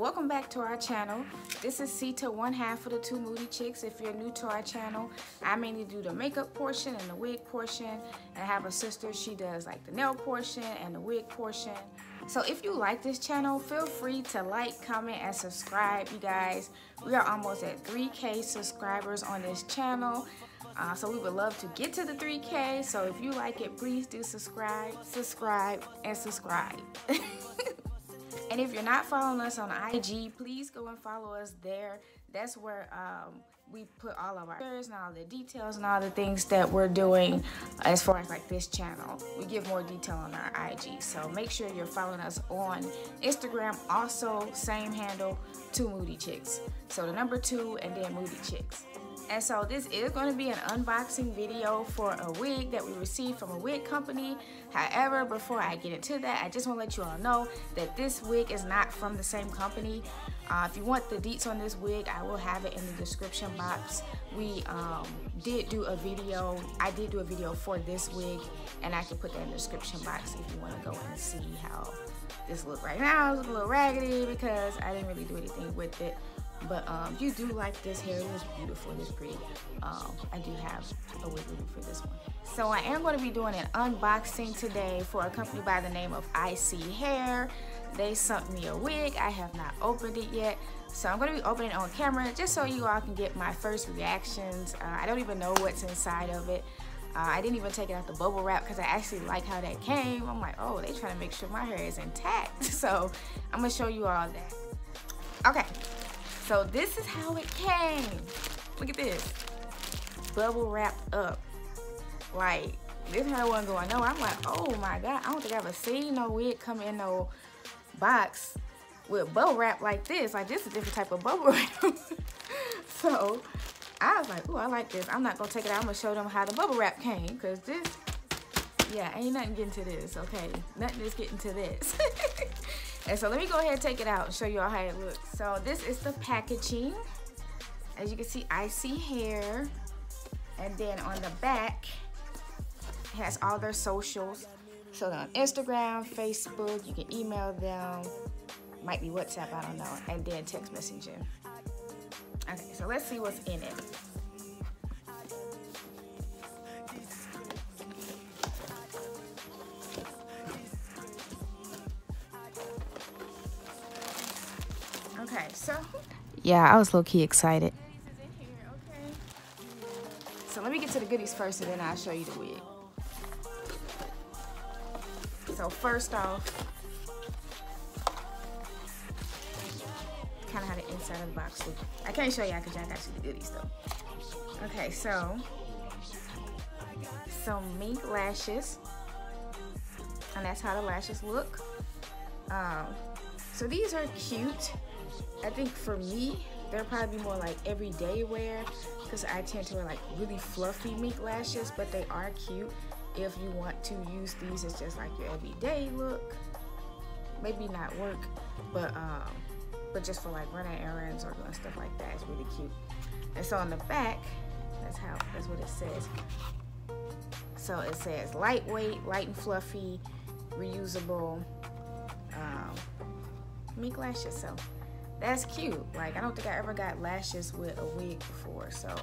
welcome back to our channel. This is Cita, one half of the two moody chicks. If you're new to our channel, I mainly do the makeup portion and the wig portion, and I have a sister, she does like the nail portion and the wig portion. So if you like this channel, feel free to like, comment, and subscribe, you guys. We are almost at 3K subscribers on this channel. So we would love to get to the 3K. So if you like it, please do subscribe, and subscribe. And if you're not following us on IG, please go and follow us there. That's where we put all of our pictures and all the details and all the things that we're doing as far as like this channel. We give more detail on our IG. So make sure you're following us on Instagram. Also, same handle, 2 Moody Chicks. So the number 2 and then Moody Chicks. And so this is going to be an unboxing video for a wig that we received from a wig company. However, before I get into that, I just want to let you all know that this wig is not from the same company. If you want the deets on this wig, I will have it in the description box. We did do a video. I did do a video for this wig, and I can put that in the description box if you want to go and see how this look right now. It's a little raggedy because I didn't really do anything with it. But you do like this hair. It is beautiful. It is pretty. I do have a wig review for this one. So I am going to be doing an unboxing today for a company by the name of iseehair. They sent me a wig. I have not opened it yet. So I'm going to be opening it on camera just so you all can get my first reactions. I don't even know what's inside of it. I didn't even take it out the bubble wrap because I actually like how that came. I'm like, oh, they trying to make sure my hair is intact. So I'm going to show you all that. Okay. So this is how it came. Look at this. Bubble wrapped up. Like, this hair wasn't going nowhere. I'm like, oh my God. I don't think I've ever seen no wig come in no box with bubble wrap like this. Like, this is a different type of bubble wrap. So, I was like, ooh, I like this. I'm not going to take it out. I'm going to show them how the bubble wrap came. Because this, yeah, ain't nothing getting to this, okay? Nothing is getting to this. And so let me go ahead and take it out and show you all how it looks. So this is the packaging. As you can see, iseehair. And then on the back, it has all their socials. So on Instagram, Facebook, you can email them. Might be WhatsApp, I don't know. And then text messaging. Okay, so let's see what's in it. Okay, so yeah, I was low-key excited. So let me get to the goodies first, and then I'll show you the wig. So first off, kind of how the inside of the box looks. I can't show y'all because y'all got to see the goodies though. Okay, so some mink lashes, and that's how the lashes look. So these are cute. I think for me, they're probably more like everyday wear because I tend to wear like really fluffy mink lashes, but they are cute if you want to use these as just like your everyday look. Maybe not work, but just for like running errands or doing stuff like that. It's really cute. And so on the back, that's what it says. So it says lightweight, light and fluffy, reusable mink lashes. So that's cute. Like, I don't think I ever got lashes with a wig before, so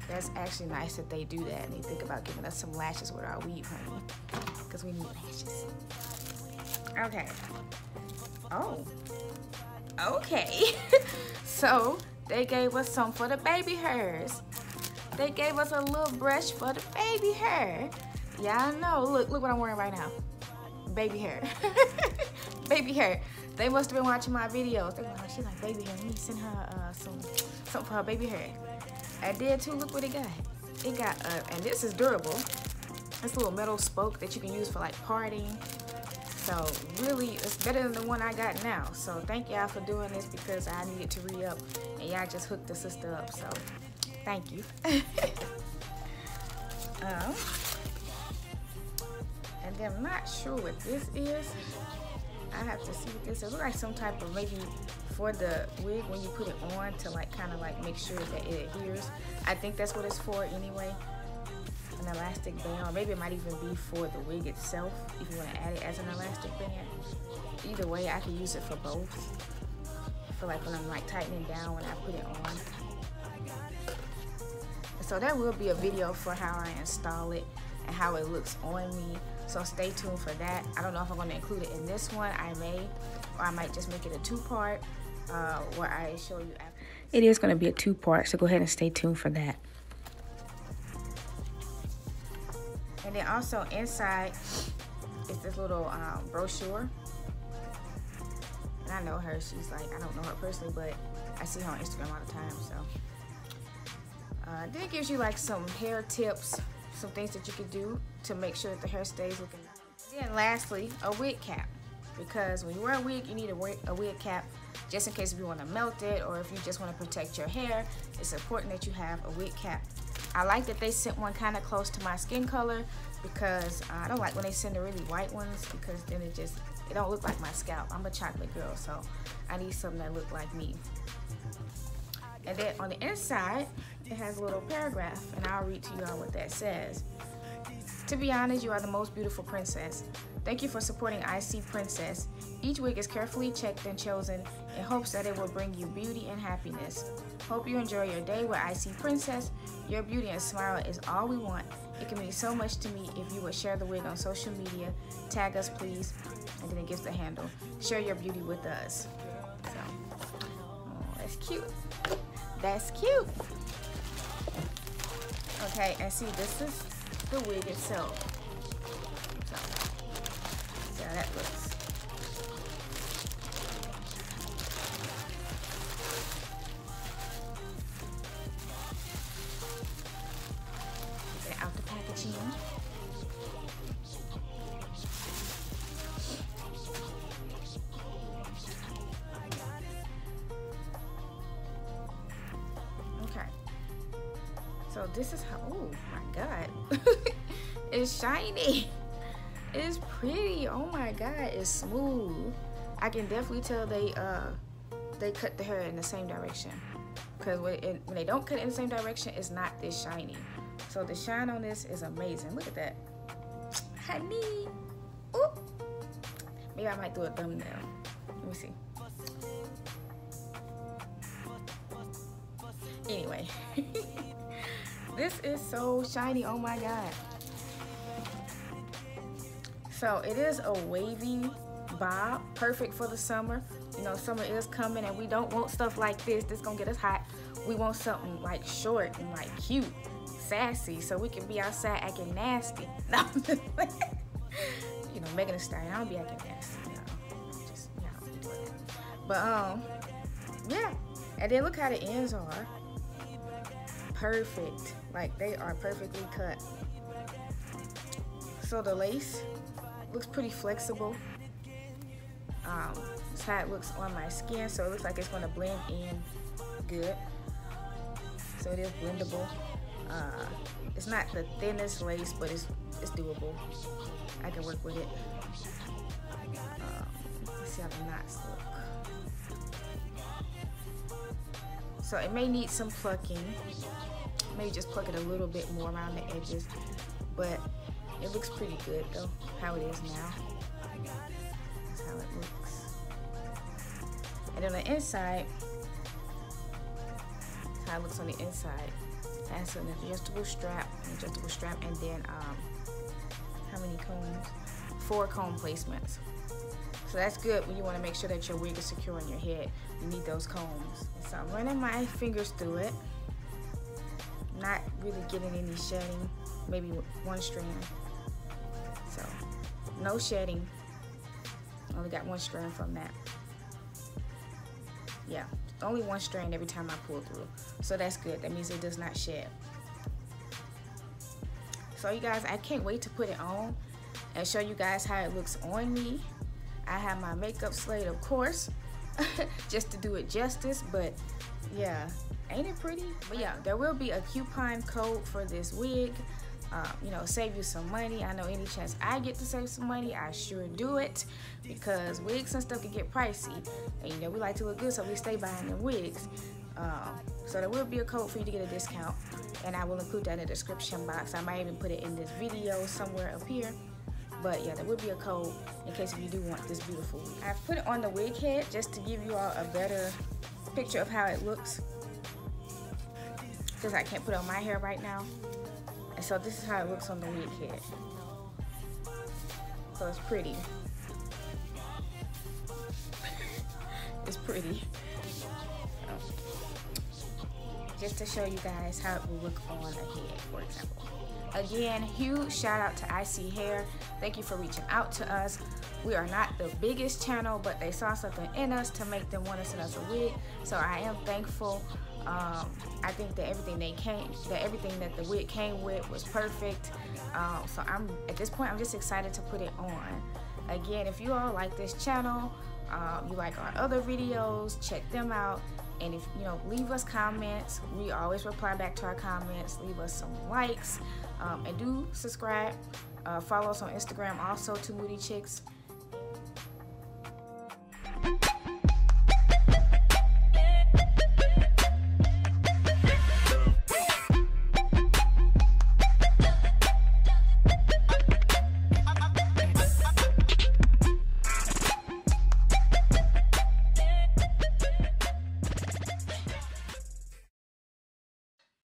that's actually nice that they do that and they think about giving us some lashes with our weave, honey, because we need lashes. Okay. Oh. Okay. So they gave us some for the baby hairs. They gave us a little brush for the baby hair. Y'all know. Look what I'm wearing right now. Baby hair. Baby hair. They must have been watching my videos. They were like, she like baby hair. Let me send her something for her baby hair. I did too. Look what it got. It got, and this is durable. It's a little metal spoke that you can use for like partying. So really, it's better than the one I got now. So thank y'all for doing this because I needed to re-up, and y'all just hooked the sister up. So thank you. And then I'm not sure what this is. I have to see what this is. It looks like some type of maybe for the wig when you put it on to like kind of like make sure that it adheres. I think that's what it's for anyway. An elastic band, or maybe it might even be for the wig itself if you want to add it as an elastic band. Either way, I can use it for both. feel like when I'm like tightening down when I put it on. So there will be a video for how I install it and how it looks on me. So stay tuned for that. I don't know if I'm going to include it in this one. I may, or I might just make it a two-part where I show you after. It is going to be a two-part, so go ahead and stay tuned for that. And then also inside is this little brochure. And I know her. She's like, I don't know her personally, but I see her on Instagram all the time. So then it gives you like some hair tips, some things that you can do to make sure that the hair stays looking nice. Then lastly, a wig cap. Because when you wear a wig, you need a wig cap just in case if you want to melt it or if you just want to protect your hair. It's important that you have a wig cap. I like that they sent one kind of close to my skin color because I don't like when they send the really white ones because then it don't look like my scalp. I'm a chocolate girl, so I need something that look like me. And then on the inside, it has a little paragraph, and I'll read to you all what that says. To be honest, you are the most beautiful princess. Thank you for supporting ISEE Princess. Each wig is carefully checked and chosen in hopes that it will bring you beauty and happiness. Hope you enjoy your day with ISEE Princess. Your beauty and smile is all we want. It can mean so much to me if you would share the wig on social media. Tag us, please. And then it gives the handle. Share your beauty with us. So, oh, that's cute. That's cute. Okay, and see, this is the wig itself. So, see how that looks. Get it out the packaging. Okay. So this is how, oh my God. It's shiny. It's pretty. Oh my God, it's smooth. I can definitely tell they cut the hair in the same direction. Because when they don't cut it in the same direction, it's not this shiny. So the shine on this is amazing. Look at that. Honey. Ooh. Maybe I might do a thumbnail. Let me see. Anyway. This is so shiny. Oh my God. So it is a wavy bob, perfect for the summer. You know, summer is coming and we don't want stuff like this. This gonna get us hot. We want something like short and like cute, sassy, so we can be outside acting nasty. No, you know, Megan Thee Stallion, I don't be acting nasty. No, just, you know, I don't be doing that. But yeah. And then look how the ends are. Perfect. Like they are perfectly cut. So the lace looks pretty flexible. That's how it looks on my skin, so it looks like it's going to blend in good. So it is blendable. It's not the thinnest lace, but it's doable. I can work with it. Let's see how the knots look. So it may need some plucking. Maybe just pluck it a little bit more around the edges, but it looks pretty good though, how it is now. That's how it looks. And on the inside, that's how it looks on the inside. It has an adjustable strap, and then how many combs? 4 comb placements. So that's good when you want to make sure that your wig is secure on your head. You need those combs. So I'm running my fingers through it. Not really getting any shedding, maybe 1 strand. So no shedding. Only got 1 strand from that. Yeah, only 1 strand every time I pull through. So that's good. That means it does not shed. So you guys, I can't wait to put it on and show you guys how it looks on me. I have my makeup slate, of course, just to do it justice, but yeah. Ain't it pretty? But yeah, there will be a coupon code for this wig. You know, save you some money. I know any chance I get to save some money, I sure do it, because wigs and stuff can get pricey. And you know, we like to look good, so we stay buying them wigs. So there will be a code for you to get a discount, and I will include that in the description box. I might even put it in this video somewhere up here. But yeah, there would be a code in case if you do want this beautiful wig. I've put it on the wig head just to give you all a better picture of how it looks, because I can't put it on my hair right now. And so this is how it looks on the wig head. So it's pretty. It's pretty. Just to show you guys how it will look on a head, for example. Again, huge shout out to ISEE Hair. Thank you for reaching out to us. We are not the biggest channel, but they saw something in us to make them want to send us a wig. So I am thankful. I think that everything that the wig came with was perfect. So at this point, I'm just excited to put it on. Again, if you all like this channel, you like our other videos, check them out. And if leave us comments. We always reply back to our comments. Leave us some likes, and do subscribe. Follow us on Instagram also, 2 Moody Chicks.